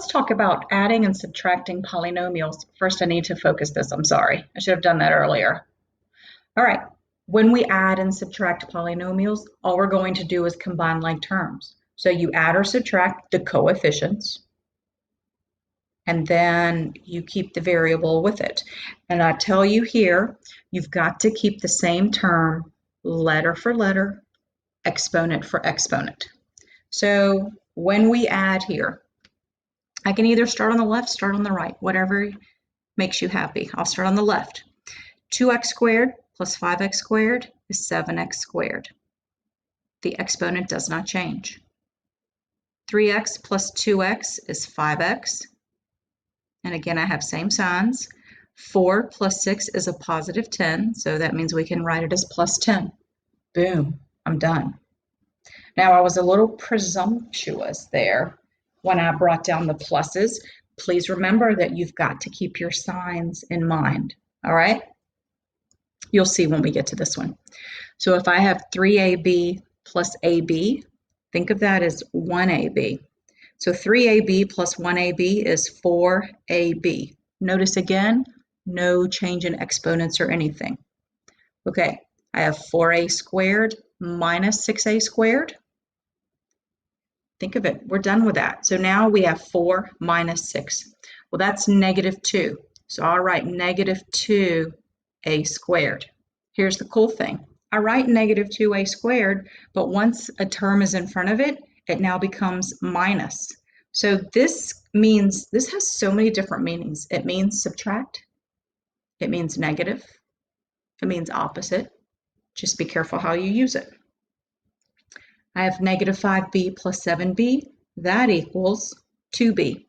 let's talk about adding and subtracting polynomials. First, I need to focus this. I'm sorry. I should have done that earlier. All right. When we add and subtract polynomials, all we're going to do is combine like terms. So you add or subtract the coefficients, and then you keep the variable with it. And I tell you here, you've got to keep the same term, letter for letter, exponent for exponent. So when we add here, I can either start on the left, start on the right, whatever makes you happy. I'll start on the left. 2x squared plus 5x squared is 7x squared. The exponent does not change. 3x plus 2x is 5x. And again, I have same signs. 4 plus 6 is a positive 10, so that means we can write it as plus 10. Boom, I'm done. Now, I was a little presumptuous there when I brought down the pluses. Please remember that you've got to keep your signs in mind, all right? You'll see when we get to this one. So if I have 3ab plus ab, think of that as 1ab. So 3ab plus 1ab is 4ab. Notice again, no change in exponents or anything. Okay, I have 4a squared minus 6a squared. Think of it, we're done with that. So now we have 4 minus 6. Well, that's negative 2. So I'll write negative 2a squared. Here's the cool thing. I write negative 2a squared, but once a term is in front of it, it now becomes minus. So this means, this has so many different meanings. It means subtract. It means negative. It means opposite. Just be careful how you use it. I have negative 5b plus 7b. That equals 2b.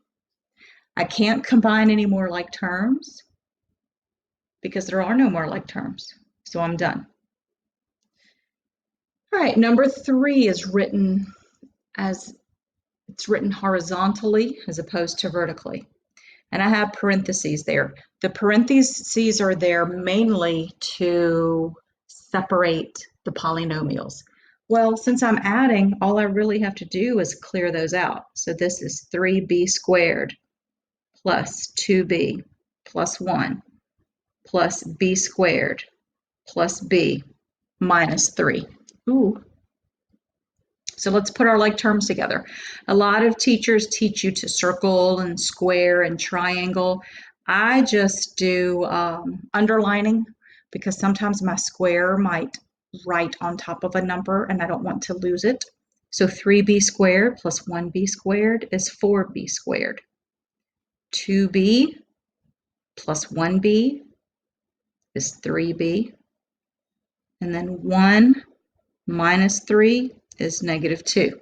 I can't combine any more like terms because there are no more like terms. So I'm done. All right, number 3 is written as, it's written horizontally as opposed to vertically. And I have parentheses there. The parentheses are there mainly to separate the polynomials. Well, since I'm adding, all I really have to do is clear those out. So this is 3b squared plus 2b plus 1 plus b squared plus b minus 3. Ooh. So let's put our like terms together. A lot of teachers teach you to circle and square and triangle. I just do underlining because sometimes my square might write on top of a number and I don't want to lose it. So 3b squared plus 1b squared is 4b squared. 2b plus 1b is 3b. And then 1 minus 3 is negative 2.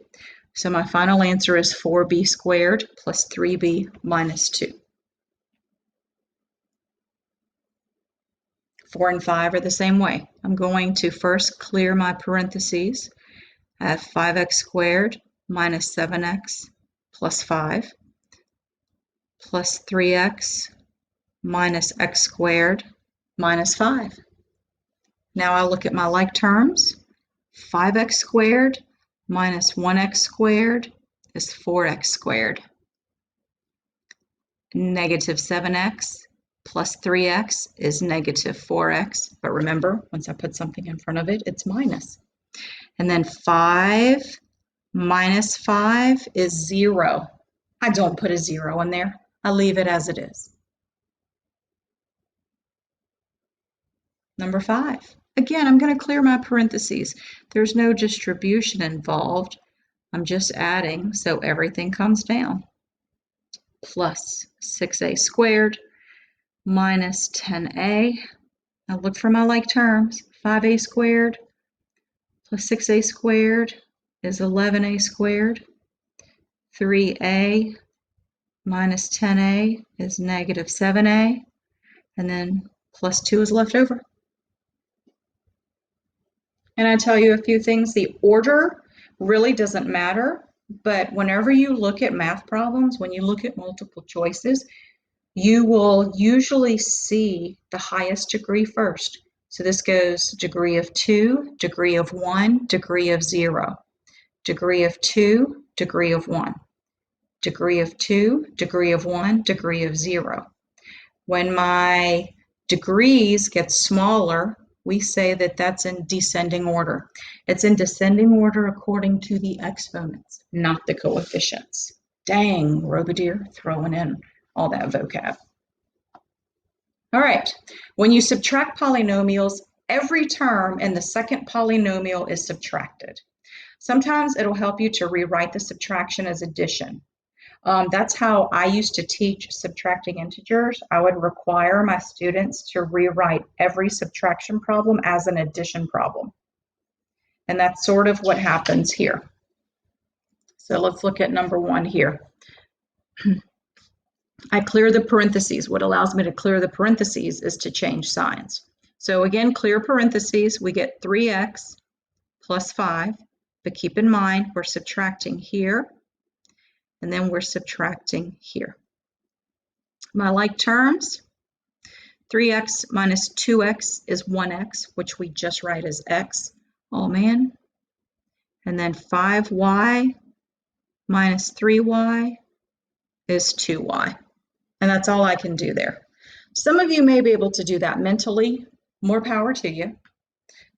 So my final answer is 4b squared plus 3b minus 2. 4 and 5 are the same way. I'm going to first clear my parentheses. I have 5x squared minus 7x plus 5 plus 3x minus x squared minus 5. Now I'll look at my like terms. 5x squared minus 1x squared is 4x squared. Negative 7x plus 3x is negative 4x. But remember, once I put something in front of it, it's minus. And then 5 minus 5 is 0. I don't put a 0 in there. I leave it as it is. Number 5. Again, I'm going to clear my parentheses. There's no distribution involved. I'm just adding, so everything comes down. Plus 6a squared minus 10a. Now look for my like terms. 5a squared plus 6a squared is 11a squared. 3a minus 10a is negative 7a. And then plus 2 is left over. And I tell you a few things, the order really doesn't matter, but whenever you look at math problems, when you look at multiple choices, you will usually see the highest degree first. So this goes degree of 2, degree of 1, degree of 0, degree of 2, degree of 1. degree of 2, degree of 1, degree of 0. When my degrees get smaller, we say that that's in descending order. It's in descending order according to the exponents, not the coefficients. Dang, Robadeer, throwing in all that vocab. All right, when you subtract polynomials, every term in the second polynomial is subtracted. Sometimes it'll help you to rewrite the subtraction as addition. That's how I used to teach subtracting integers. I would require my students to rewrite every subtraction problem as an addition problem. And that's sort of what happens here. So let's look at number 1 here. I clear the parentheses. What allows me to clear the parentheses is to change signs. So again, clear parentheses, we get 3x plus 5, but keep in mind we're subtracting here, and then we're subtracting here. My like terms, 3x minus 2x is 1x, which we just write as x. Oh man. And then 5y minus 3y is 2y. And that's all I can do there. Some of you may be able to do that mentally. More power to you.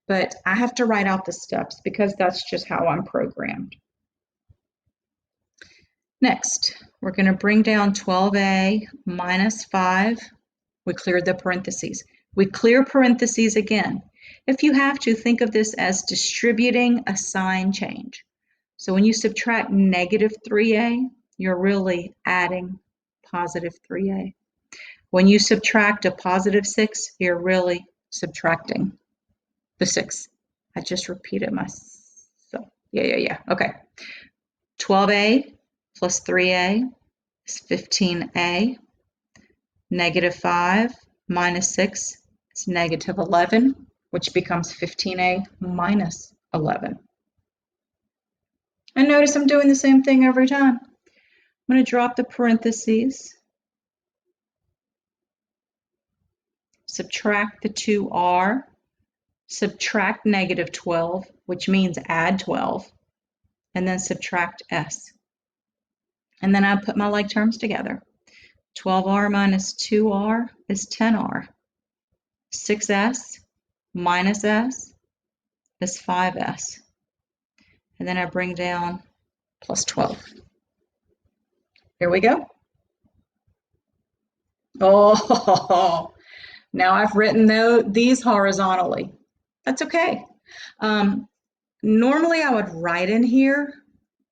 But I have to write out the steps because that's just how I'm programmed. Next, we're going to bring down 12a minus 5. We cleared the parentheses. We clear parentheses again. If you have to, think of this as distributing a sign change. So when you subtract negative 3a, you're really adding positive 3a. When you subtract a positive 6, you're really subtracting the 6. I just repeated myself. Yeah. Okay. 12a plus 3a is 15a. Negative 5 minus 6 is negative 11, which becomes 15a minus 11. And notice I'm doing the same thing every time. I'm going to drop the parentheses, subtract the 2r, subtract negative 12, which means add 12, and then subtract s. And then I put my like terms together. 12r minus 2r is 10r. 6s minus s is 5s. And then I bring down plus 12. Here we go. Oh, now I've written these horizontally. That's okay. Normally I would write in here,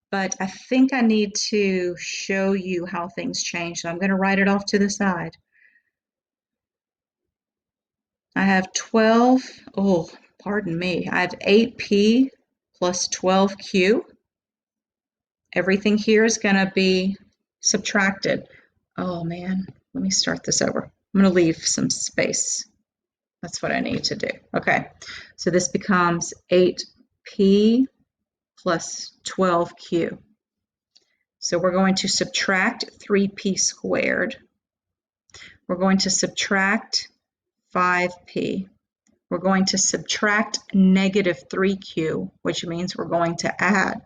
but I think I need to show you how things change. So I'm going to write it off to the side. I have 12, oh, pardon me. I have 8p plus 12q. Everything here is going to be subtracted. Oh man, let me start this over. I'm going to leave some space. That's what I need to do. Okay, so this becomes 8p plus 12q. So we're going to subtract 3p squared. We're going to subtract 5p. We're going to subtract negative 3q, which means we're going to add,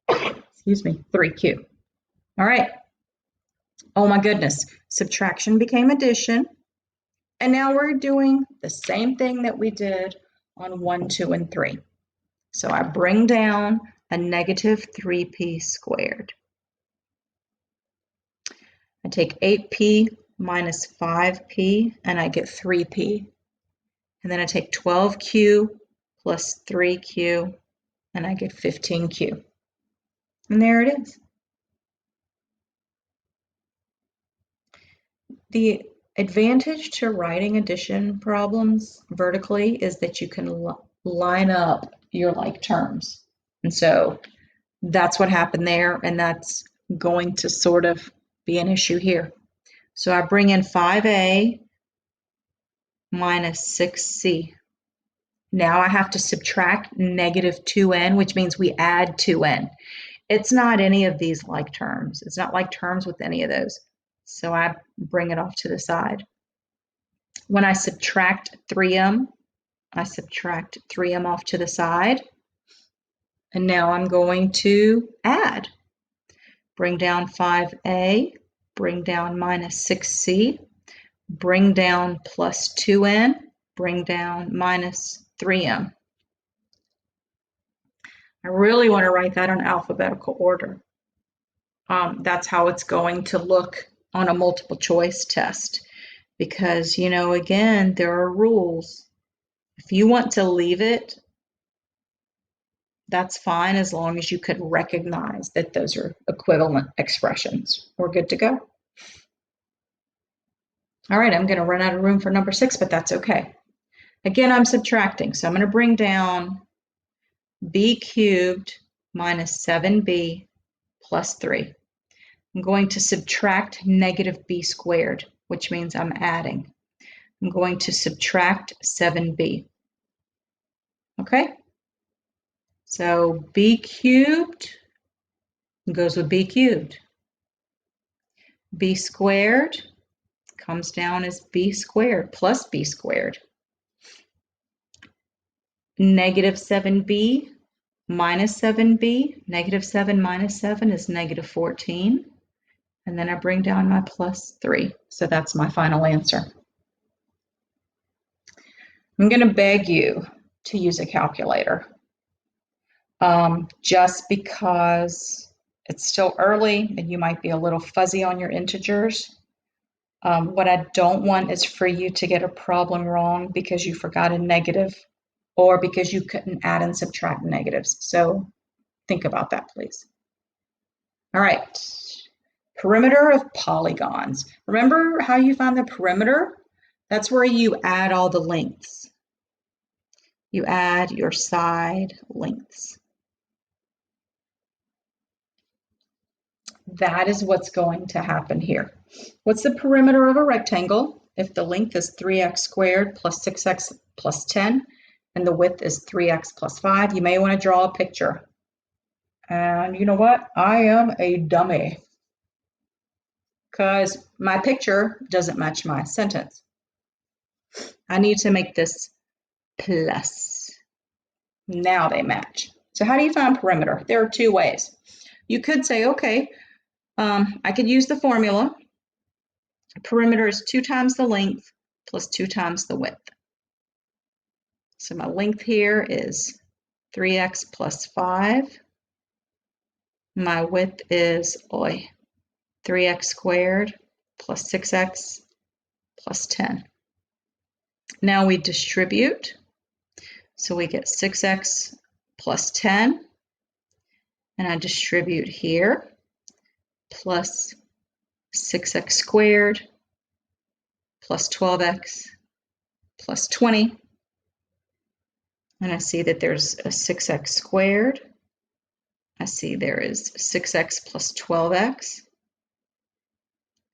excuse me, 3q. All right. Oh my goodness. Subtraction became addition. And now we're doing the same thing that we did on 1, 2, and 3. So I bring down a negative 3p squared. I take 8p minus 5p, and I get 3p. And then I take 12q plus 3q, and I get 15q. And there it is. The advantage to writing addition problems vertically is that you can line up your like terms. And so that's what happened there, and that's going to sort of be an issue here. So I bring in 5a minus 6c. Now I have to subtract negative 2n, which means we add 2n. It's not any of these like terms. It's not like terms with any of those. So I bring it off to the side. When I subtract 3m, I subtract 3m off to the side. And now I'm going to add. bring down 5a, bring down minus 6c, bring down plus 2n, bring down minus 3m. I really want to write that in alphabetical order. That's how it's going to look on a multiple choice test. Because, you know, again, there are rules. If you want to leave it, that's fine as long as you could recognize that those are equivalent expressions. We're good to go. All right, I'm going to run out of room for number 6, but that's okay. Again, I'm subtracting, so I'm going to bring down b cubed minus 7b plus 3. I'm going to subtract negative b squared, which means I'm adding. I'm going to subtract 7b. Okay? So b cubed goes with b cubed. B squared comes down as b squared plus b squared. Negative 7b minus 7b, negative 7 minus 7 is negative 14. And then I bring down my plus 3. So that's my final answer. I'm going to beg you to use a calculator. Just because it's still early and you might be a little fuzzy on your integers. What I don't want is for you to get a problem wrong because you forgot a negative or because you couldn't add and subtract negatives. So think about that, please. All right. Perimeter of polygons. Remember how you find the perimeter? That's where you add all the lengths. You add your side lengths. That is what's going to happen here. What's the perimeter of a rectangle? If the length is 3x squared plus 6x plus 10, and the width is 3x plus 5, you may want to draw a picture. And you know what? I am a dummy because my picture doesn't match my sentence. I need to make this plus. Now they match. So how do you find perimeter? There are 2 ways. You could say, okay, I could use the formula. Perimeter is 2 times the length plus 2 times the width. So my length here is 3x plus 5. My width is 3x squared plus 6x plus 10. Now we distribute. So we get 6x plus 10. And I distribute here plus 6x squared plus 12x plus 20. And I see that there's a 6x squared. I see there is 6x plus 12x.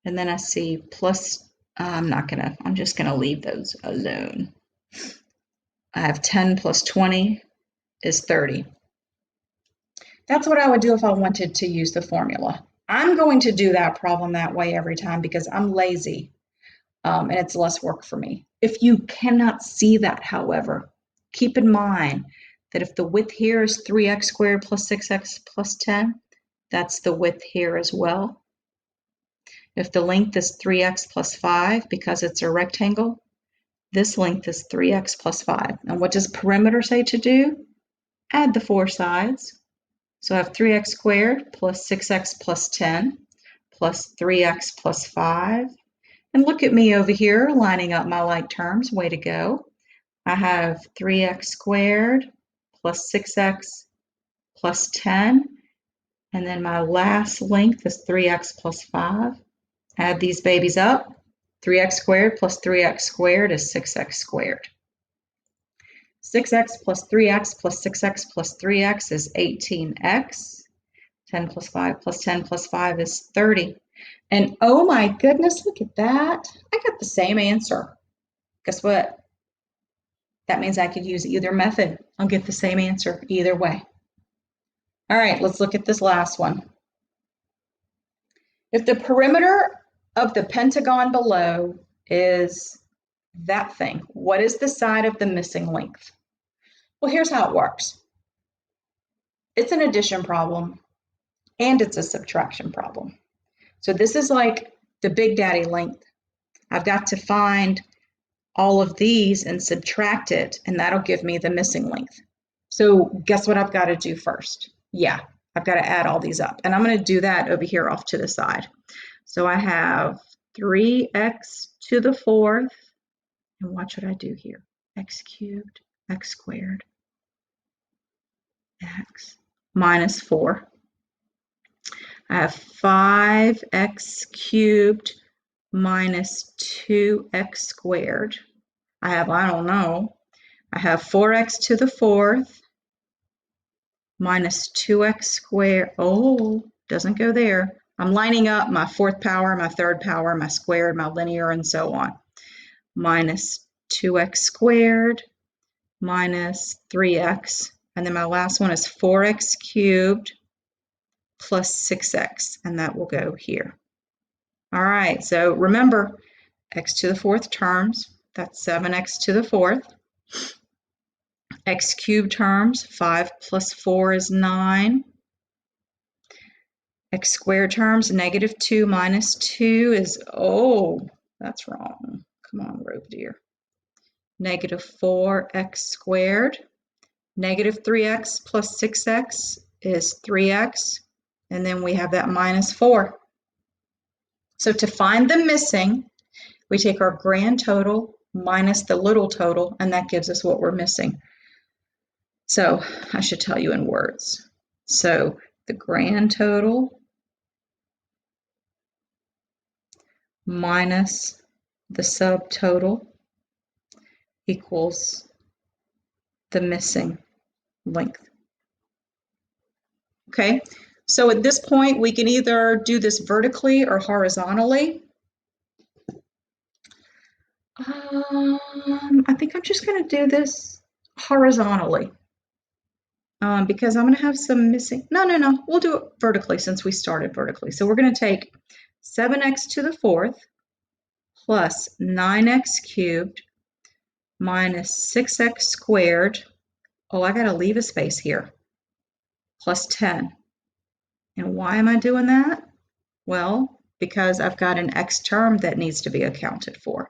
And then I see plus, I'm just gonna leave those alone. I have 10 plus 20 is 30. That's what I would do if I wanted to use the formula. I'm going to do that problem that way every time because I'm lazy and it's less work for me. If you cannot see that, however, keep in mind that if the width here is 3x squared plus 6x plus 10, that's the width here as well. If the length is 3x plus 5, because it's a rectangle, this length is 3x plus 5. And what does perimeter say to do? Add the 4 sides. So I have 3x squared plus 6x plus 10 plus 3x plus 5. And look at me over here lining up my like terms. Way to go. I have 3x squared plus 6x plus 10. And then my last length is 3x plus 5. Add these babies up. 3x squared plus 3x squared is 6x squared. 6x plus 3x plus 6x plus 3x is 18x. 10 plus 5 plus 10 plus 5 is 30. And oh my goodness, look at that. I got the same answer. Guess what? That means I could use either method. I'll get the same answer either way. All right, let's look at this last one. If the perimeter of the pentagon below is that thing, what is the side of the missing length? Well, here's how it works. It's an addition problem. and it's a subtraction problem. So this is like the big daddy length. I've got to find all of these and subtract it, and that'll give me the missing length. So guess what I've got to do first? Yeah, I've got to add all these up, and I'm going to do that over here off to the side. So I have 3x to the fourth, and watch what I do here. X cubed, x squared, x minus 4. I have 5x cubed minus 2x squared. I have 4x to the fourth minus 2x squared. Oh, doesn't go there. I'm lining up my fourth power, my third power, my squared, my linear, and so on. Minus 2x squared minus 3x. And then my last one is 4x cubed plus 6x, and that will go here. All right, so remember, x to the fourth terms, that's 7x to the fourth. X cubed terms, 5 plus 4 is 9. X squared terms, negative 2 minus 2 is, oh, that's wrong. Come on, rope deer. Negative 4x squared. Negative 3x plus 6x is 3x. And then we have that minus 4. So to find the missing, we take our grand total minus the little total, and that gives us what we're missing. So I should tell you in words. So the grand total minus the subtotal equals the missing length. Okay, so at this point, we can either do this vertically or horizontally. I think I'm just going to do this horizontally because I'm going to have some missing. No, we'll do it vertically since we started vertically. So we're going to take 7x to the fourth plus 9x cubed minus 6x squared. Oh, I got to leave a space here. Plus 10. And why am I doing that? Well, because I've got an x term that needs to be accounted for.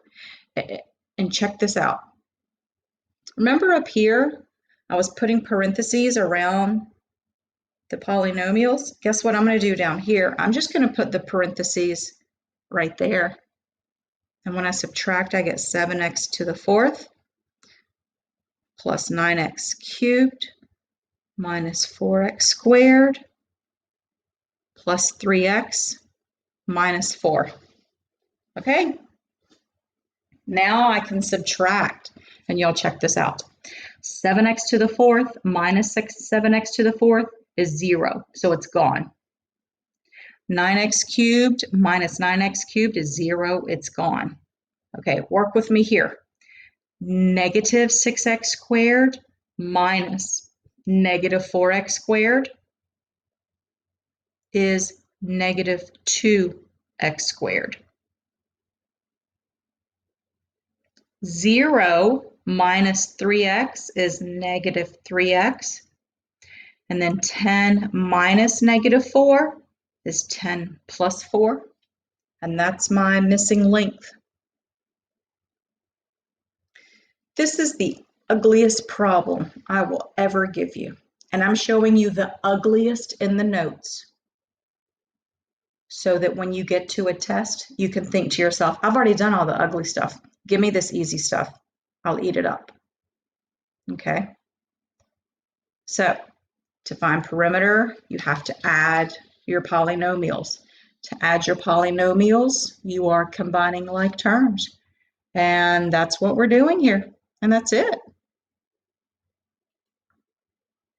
And check this out. Remember up here, I was putting parentheses around the polynomials. Guess what I'm going to do down here? I'm just going to put the parentheses right there. And when I subtract, I get 7x to the fourth plus 9x cubed minus 4x squared plus 3x minus 4. Okay? Now I can subtract, and y'all check this out. 7x to the fourth minus 7x to the fourth is 0, so it's gone. 9x cubed minus 9x cubed is 0, it's gone. Okay, work with me here. Negative 6x squared minus negative 4x squared is negative 2x squared. 0 minus 3x is negative 3x. And then 10 minus negative 4 is 10 plus 4. And that's my missing length. This is the ugliest problem I will ever give you. And I'm showing you the ugliest in the notes so that when you get to a test, you can think to yourself, I've already done all the ugly stuff. Give me this easy stuff. I'll eat it up. Okay? So to find perimeter, you have to add your polynomials. To add your polynomials, you are combining like terms. And that's what we're doing here. And that's it.